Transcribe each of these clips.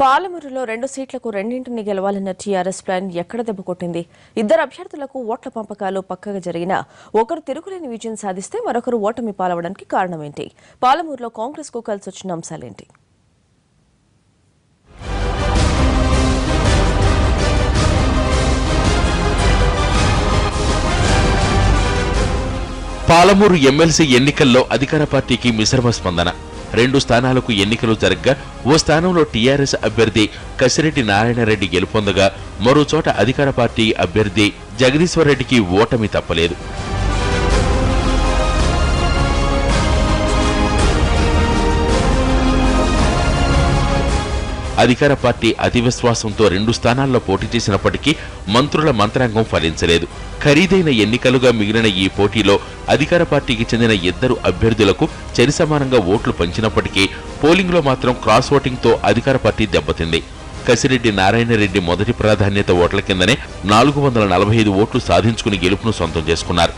పాలమూరులో 2 సీట్లకు రెండింటిని గెలవాలన్న టీఆర్ఎస్ ప్లాన్ ఎక్కడ దెబ్బకొట్టింది? ఇద్దరు అభ్యర్థులకు ఓట్ల పంపకాలు పక్కగా జరిగినా ఒకరు తిరుగులేని విజయం సాధిస్తే మరొకరు ఓటమి పాలవడానికి కారణమేంటి? పాలమూరులో కాంగ్రెస్ కు కలిసొచ్చిన అంశాలేంటి? పాలమూరు ఎమ్మెల్సీ ఎన్నికల్లో అధికార పార్టీకి మిశ్రమ స్పందన. 2 స్థానాలకు ఎన్నికలు జరగ్గా ఓ స్థానంలో టీఆర్ఎస్ అభ్యర్థి కసిరెడ్డి నారాయణరెడ్డి గెలుపొందగా మరో చోట అధికార పార్టీ అభ్యర్థి జగదీశ్వర్ రెడ్డికి ఓటమి తప్పలేదు. అధికార పార్టీ అతి విశ్వాసంతో 2 స్థానాల్లో పోటీ చేసినప్పటికీ మంత్రుల మంత్రాంగం ఫలించలేదు. ఖరీదైన ఎన్నికలుగా మిగిలిన ఈ పోటీలో అధికార పార్టీకి చెందిన 2 అభ్యర్థులకు సరిసమానంగా ఓట్లు పంచినప్పటికీ పోలింగ్లో మాత్రం క్రాస్ ఓటింగ్తో అధికార పార్టీ దెబ్బతింది. కసిరెడ్డి నారాయణరెడ్డి మొదటి ప్రాధాన్యత ఓట్ల కిందనే 445 ఓట్లు సాధించుకుని గెలుపును సొంతం చేసుకున్నారు.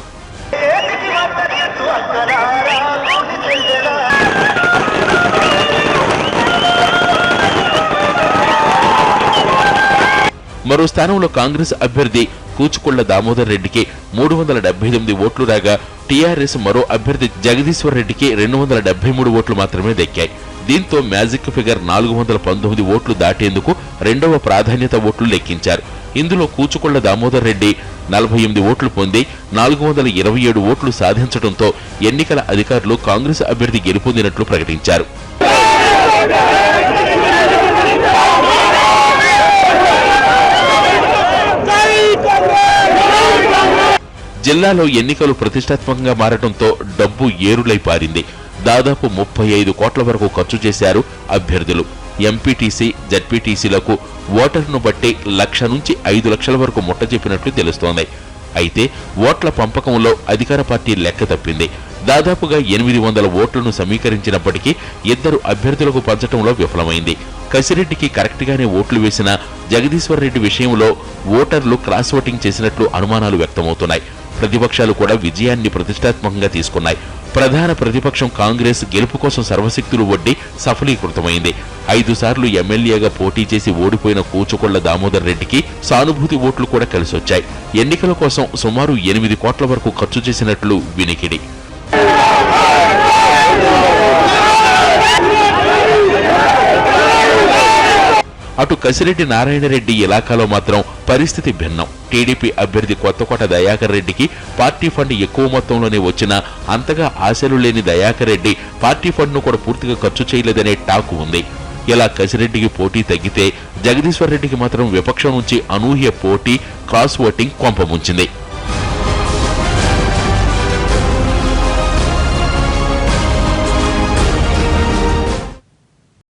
మరో స్థానంలో కాంగ్రెస్ అభ్యర్థి కూచుకొళ్ల దామోదర్ రెడ్డికి 378 ఓట్లు రాగా టీఆర్ఎస్ మరో అభ్యర్థి జగదీశ్వర్ రెడ్డికి 273 ఓట్లు మాత్రమే దక్కాయి. దీంతో మ్యాజిక్ ఫిగర్ 419 ఓట్లు దాటేందుకు 2వ ప్రాధాన్యత ఓట్లు లెక్కించారు. ఇందులో కూచుకొళ్ల దామోదర్ రెడ్డి 48 ఓట్లు పొంది 427 ఓట్లు సాధించడంతో ఎన్నికల అధికారులు కాంగ్రెస్ అభ్యర్థి గెలుపొందినట్లు ప్రకటించారు. జిల్లాలో ఎన్నికలు ప్రతిష్టాత్మకంగా మారడంతో డబ్బు ఏరులై పారింది. దాదాపు 35 కోట్ల వరకు ఖర్చు చేశారు అభ్యర్థులు. ఎంపీటీసీ, జడ్పీటీసీలకు ఓటర్ను బట్టి 1,00,000 నుంచి 5 లక్షల వరకు ముట్టజెప్పినట్లు తెలుస్తోంది. అయితే ఓట్ల పంపకంలో అధికార పార్టీ లెక్క తప్పింది. దాదాపుగా 800 ఓట్లను సమీకరించినప్పటికీ 2 అభ్యర్థులకు పంచడంలో విఫలమైంది. కసిరెడ్డికి కరెక్ట్గానే ఓట్లు వేసిన జగదీశ్వర్ రెడ్డి విషయంలో ఓటర్లు క్రాస్ ఓటింగ్ చేసినట్లు అనుమానాలు వ్యక్తమవుతున్నాయి. ప్రతిపక్షాలు కూడా విజయాన్ని ప్రతిష్టాత్మకంగా తీసుకున్నాయి. ప్రధాన ప్రతిపక్షం కాంగ్రెస్ గెలుపు కోసం సర్వశక్తులు ఒడ్డి సఫలీకృతమైంది. 5 సార్లు ఎమ్మెల్యేగా పోటీ చేసి ఓడిపోయిన కూచుకొళ్ల దామోదర్ రెడ్డికి సానుభూతి ఓట్లు కూడా కలిసొచ్చాయి. ఎన్నికల కోసం సుమారు 8 కోట్ల వరకు ఖర్చు చేసినట్లు వినికిడి. అటు కసిరెడ్డి నారాయణరెడ్డి ఇలాకాలో మాత్రం పరిస్థితి భిన్నం. టీడీపీ అభ్యర్థి కొత్తకోట దయాకర్ రెడ్డికి పార్టీ ఫండ్ ఎక్కువ మొత్తంలోనే వచ్చినా అంతగా ఆశలు లేని దయాకర్ రెడ్డి పార్టీ ఫండ్ను కూడా పూర్తిగా ఖర్చు చేయలేదనే టాకు ఉంది. ఇలా కసిరెడ్డికి పోటీ తగ్గితే జగదీశ్వర్ రెడ్డికి మాత్రం విపక్షం నుంచి అనూహ్య పోటీ, క్రాస్ ఓటింగ్ కొంపముంచింది.